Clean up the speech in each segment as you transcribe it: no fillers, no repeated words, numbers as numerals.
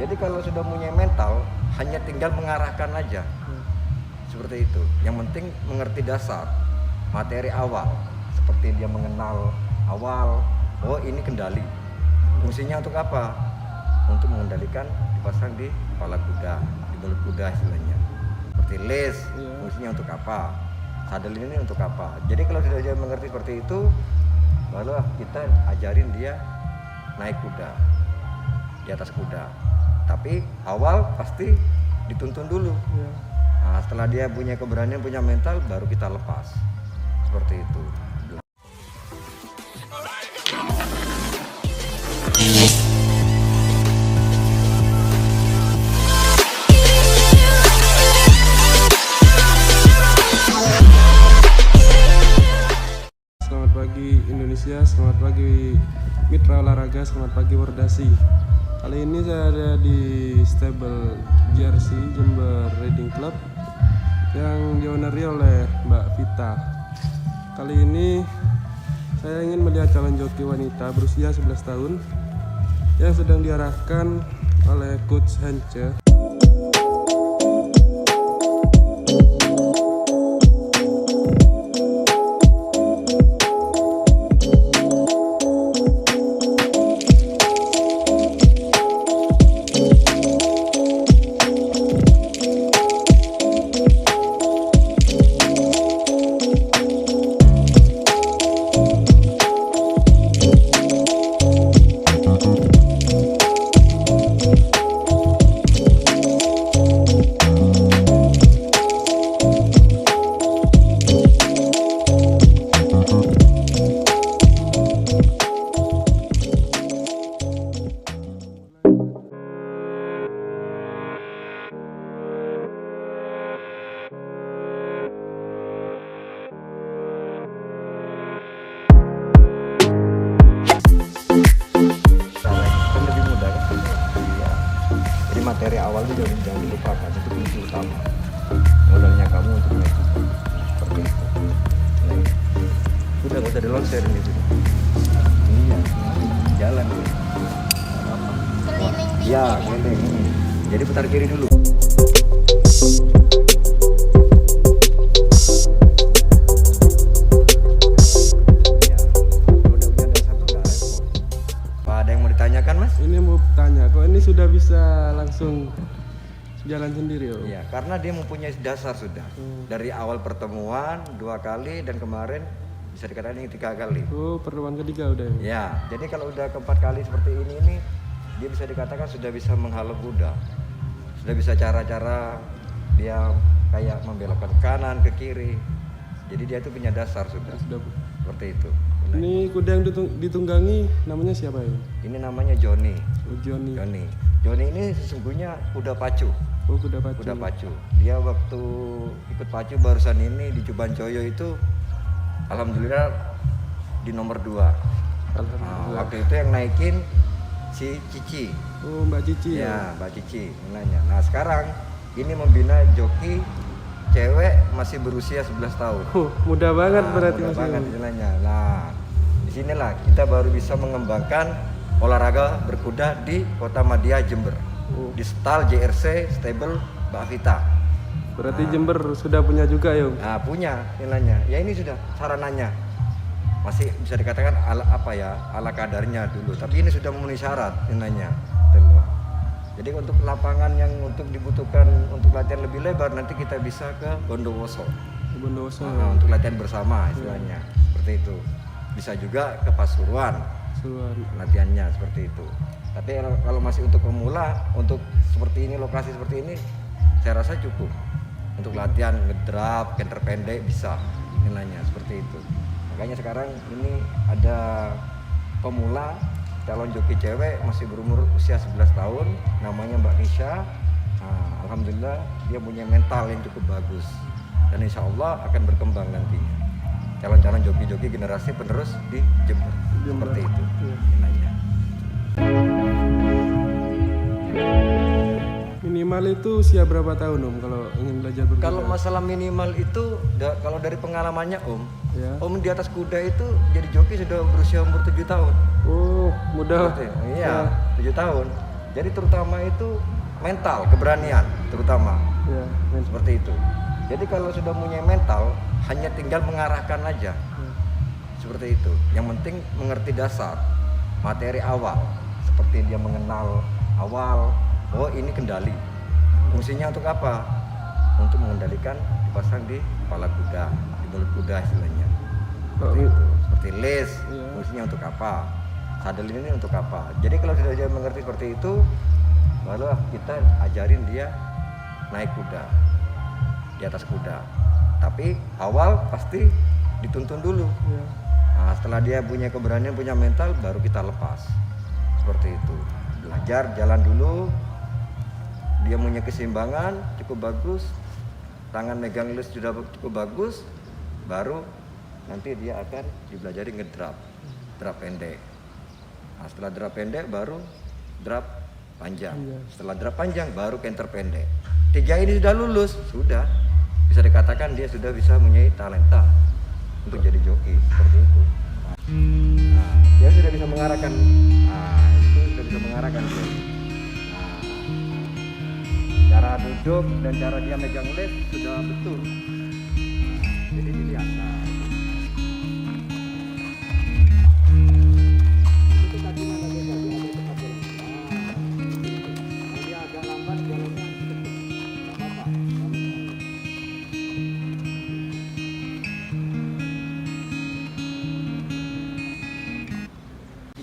Jadi kalau sudah punya mental, hanya tinggal mengarahkan aja. Seperti itu. Yang penting mengerti dasar, materi awal. Seperti dia mengenal awal, oh ini kendali. Fungsinya untuk apa? Untuk mengendalikan dipasang di kepala kuda, di mulut kuda istilahnya. Seperti lace, fungsinya untuk apa? Sadel ini untuk apa? Jadi kalau sudah dia mengerti seperti itu, baru kita ajarin dia naik kuda, di atas kuda. Tapi awal pasti dituntun dulu. Nah, setelah dia punya keberanian, punya mental, baru kita lepas. Seperti itu. Selamat pagi Indonesia, selamat pagi mitra olahraga, selamat pagi Wardasi. Kali ini saya ada di stable Jersey Jember Riding Club yang dioneri oleh Mbak Vita. Kali ini saya ingin melihat calon joki wanita berusia 11 tahun yang sedang diarahkan oleh Coach Hence. Materi awal itu jangan dilupakan, itu kunci utama. Modalnya kamu untuk naik itu, seperti itu. Udah nggak usah dilonser di situ. Iya, jalan. Iya, keliling. Jadi putar kiri dulu. Mas? Ini mau tanya, kok ini sudah bisa langsung jalan sendiri? Iya, karena dia mempunyai dasar sudah. Dari awal pertemuan 2 kali dan kemarin bisa dikatakan ini 3 kali. Oh, pertemuan ketiga udah. Ya, jadi kalau udah keempat kali seperti ini dia bisa dikatakan sudah bisa menghalau kuda. Sudah bisa cara-cara dia kayak membelokkan ke kanan, ke kiri. Jadi dia itu punya dasar sudah. Seperti itu. Ini kuda yang ditunggangi namanya siapa ya? Ini namanya Joni. Oh, Joni. Joni ini sesungguhnya kuda pacu. Oh, kuda pacu. Kuda pacu. Dia waktu ikut pacu barusan ini di Cuban Joyo itu alhamdulillah di nomor 2. Alhamdulillah. Waktu itu yang naikin si Cici. Oh, Mbak Cici ya? Mbak Cici nanya. Nah, sekarang ini membina joki cewek masih berusia 11 tahun. Mudah banget berarti mudah masih. Banget istilahnya. Nah, disinilah kita baru bisa mengembangkan olahraga berkuda di Kota Madia Jember. Di stall JRC Stable Mbak Vita. Berarti Jember sudah punya juga ya? Nah, punya istilahnya. Ya ini sudah sarananya. Masih bisa dikatakan ala kadarnya dulu. Tapi ini sudah memenuhi syarat istilahnya. Jadi untuk lapangan yang untuk dibutuhkan untuk latihan lebih lebar nanti kita bisa ke Bondowoso. Untuk latihan bersama istilahnya. Seperti itu. Bisa juga ke Pasuruan. Latihannya seperti itu. Tapi kalau masih untuk pemula, untuk seperti ini, lokasi seperti ini, saya rasa cukup. Untuk latihan ngedrap, canter pendek bisa istilahnya seperti itu. Makanya sekarang ini ada pemula calon joki cewek masih berumur usia 11 tahun, namanya Mbak Nisha. Nah, alhamdulillah dia punya mental yang cukup bagus dan insya Allah akan berkembang nanti. Calon-calon joki-joki generasi penerus di Jember. Seperti itu. Nanya. Minimal itu usia berapa tahun kalau ingin belajar berkuda? Kalau masalah minimal itu kalau dari pengalamannya Om di atas kuda itu jadi joki sudah berusia umur 7 tahun. Oh, mudah. Iya, 7 tahun. Jadi terutama itu mental, keberanian terutama. Ya, Seperti itu. Jadi kalau sudah punya mental, hanya tinggal mengarahkan aja. Seperti itu. Yang penting mengerti dasar, materi awal. Seperti dia mengenal awal, oh ini kendali. Fungsinya untuk apa? Untuk mengendalikan dipasang di kepala kuda, di mulut kuda istilahnya. Seperti itu. Seperti les, Iya. fungsinya untuk apa? Sadel ini untuk apa? Jadi kalau sudah dia mengerti seperti itu, baru kita ajarin dia naik kuda, di atas kuda. Tapi awal pasti dituntun dulu. Ya. Nah, setelah dia punya keberanian, punya mental, baru kita lepas. Seperti itu. Belajar jalan dulu. Dia punya keseimbangan cukup bagus. Tangan megang les sudah cukup bagus. Baru nanti dia akan dipelajari ngedrap. Drap pendek. Nah, setelah drap pendek baru drap panjang. Iya. Setelah drap panjang baru canter pendek. 3 ini sudah lulus, sudah. Bisa dikatakan dia sudah bisa mempunyai talenta untuk jadi joki seperti itu. Nah, dia sudah bisa mengarahkan. Nah, itu sudah bisa mengarahkan dia. Nah, cara duduk dan cara dia megang les sudah betul. Jadi dilihat. Nah, itu tadi mana dia agak cepat jalan. Nah, dia agak lambat jalannya cepet. Nggak apa-apa.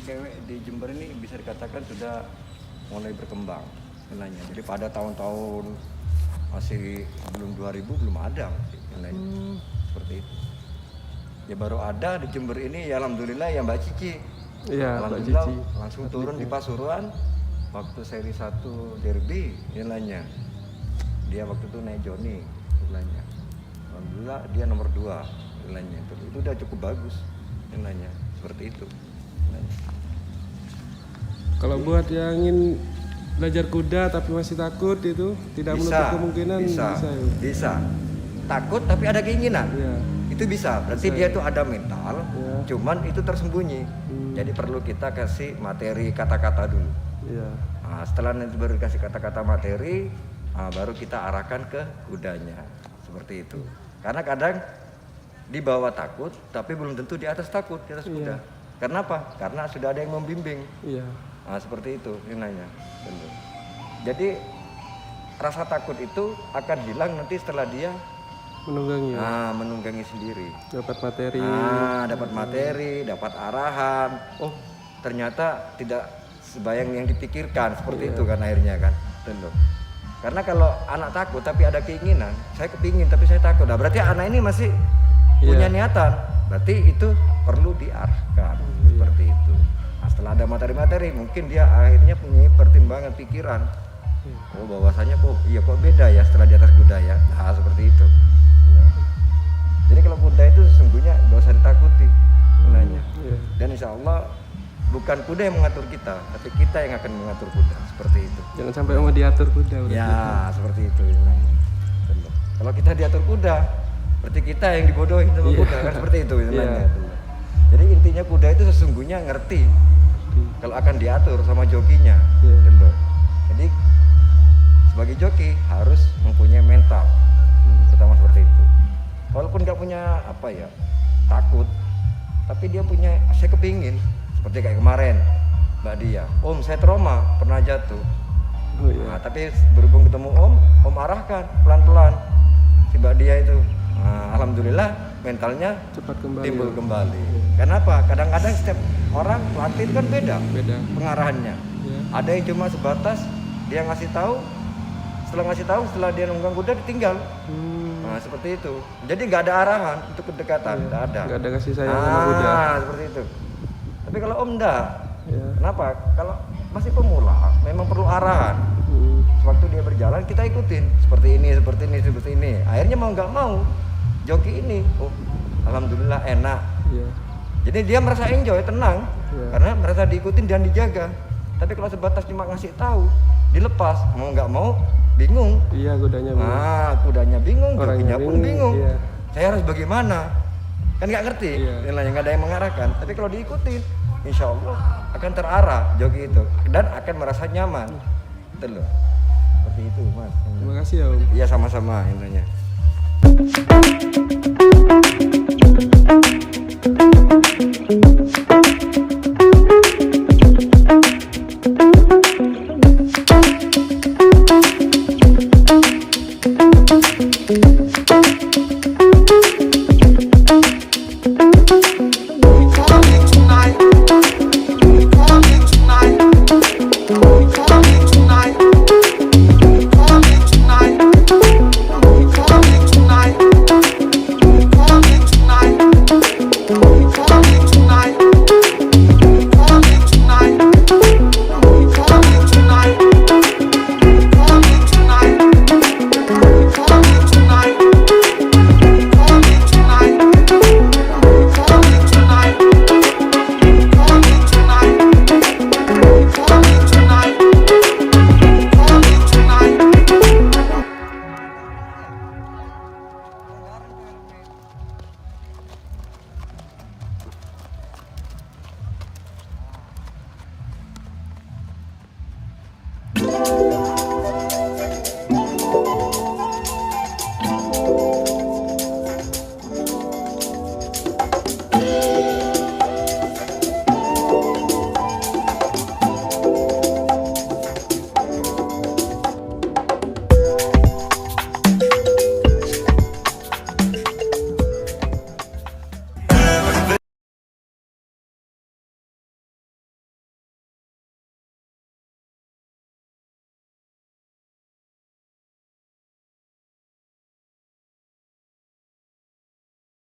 Cewek di Jember ini bisa dikatakan sudah mulai berkembang nilainya. Jadi pada tahun-tahun masih belum 2000 belum ada nilainya. Seperti itu. Ya baru ada di Jember ini ya alhamdulillah ya Mbak Cici. Iya, Mbak Alhamdulillah Cici. langsung turun di Pasuruan waktu seri 1 derby nilainya. Dia waktu itu naik Joni nilainya. Alhamdulillah dia nomor 2 nilainya. Itu udah cukup bagus nilainya. Seperti itu. Nilainya. Kalau buat yang ingin belajar kuda tapi masih takut itu tidak menutup kemungkinan bisa, ya? bisa. Takut tapi ada keinginan. Iya. Itu bisa. Berarti Bisa, dia ya. tuh ada mental, Iya. cuman itu tersembunyi. Jadi perlu kita kasih materi kata-kata dulu. Iya. Nah, setelah nanti baru dikasih kata-kata materi, baru kita arahkan ke kudanya. Seperti itu. Karena kadang di bawah takut, tapi belum tentu di atas takut, di atas kuda. Iya. Karena apa? Karena sudah ada yang membimbing. Iya. Nah, seperti itu nilainya. Benar. Jadi rasa takut itu akan hilang nanti setelah dia Menunggangi. menunggangi sendiri. Dapat materi. Dapat materi, dapat arahan. Oh, ternyata tidak sebayang yang dipikirkan seperti Iya. itu kan akhirnya kan. Betul. Karena kalau anak takut tapi ada keinginan, saya kepingin tapi saya takut. Nah, berarti anak ini masih punya Iya. niatan. Berarti itu perlu diarahkan seperti itu. Nah, setelah ada materi-materi, mungkin dia akhirnya punya pertimbangan pikiran. Oh, bahwasanya kok iya kok beda ya setelah di atas kuda ya. Nah, seperti itu. Nah. Jadi kalau kuda itu sesungguhnya gak usah ditakuti sebenarnya. Iya. Dan insya Allah bukan kuda yang mengatur kita, tapi kita yang akan mengatur kuda. Seperti itu. Jangan sampai mau diatur kuda. berarti. Ya, seperti itu. Betul. Kalau kita diatur kuda, berarti kita yang dibodohin sama Iya. kuda kan seperti itu sebenarnya. Iya. Betul. Jadi intinya kuda itu sesungguhnya ngerti kalau akan diatur sama jokinya. Iya. Betul. Jadi sebagai joki harus mempunyai mental, pertama seperti itu. Walaupun nggak punya apa ya takut, tapi dia punya saya kepingin seperti kayak kemarin Mbak Dia. Om saya trauma pernah jatuh. Oh, iya. Nah, tapi berhubung ketemu Om arahkan pelan-pelan si Mbak Dia itu. Nah, alhamdulillah mentalnya Cepat kembali. timbul kembali. Kenapa? Kadang-kadang setiap orang pelatih itu kan beda Beda. pengarahannya. Iya. Ada yang cuma sebatas dia ngasih tahu, setelah dia nunggang kuda ditinggal. Nah, seperti itu. Jadi nggak ada arahan untuk kedekatan, Iya. nggak ada. Nggak ada kasih sayang sama kuda. Seperti itu. Tapi kalau Om enggak, Iya. kenapa? Kalau masih pemula, memang perlu arahan. Sewaktu dia berjalan kita ikutin seperti ini, seperti ini, seperti ini. Akhirnya mau nggak mau joki ini, oh alhamdulillah enak. Iya. Jadi dia merasa enjoy, tenang, Iya. karena merasa diikutin dan dijaga. Tapi kalau sebatas cuma ngasih tahu, dilepas, mau nggak mau, bingung. Iya, kudanya. Kudanya bingung, Orangnya jokinya pun bingung, bingung. iya. Saya harus bagaimana? Kan nggak ngerti, Iya. nilainya nggak ada yang mengarahkan. Tapi kalau diikutin, insya Allah akan terarah joki itu dan akan merasa nyaman. Gitu loh. Seperti itu, Mas. Terima kasih ya Om. Iya, sama-sama intinya.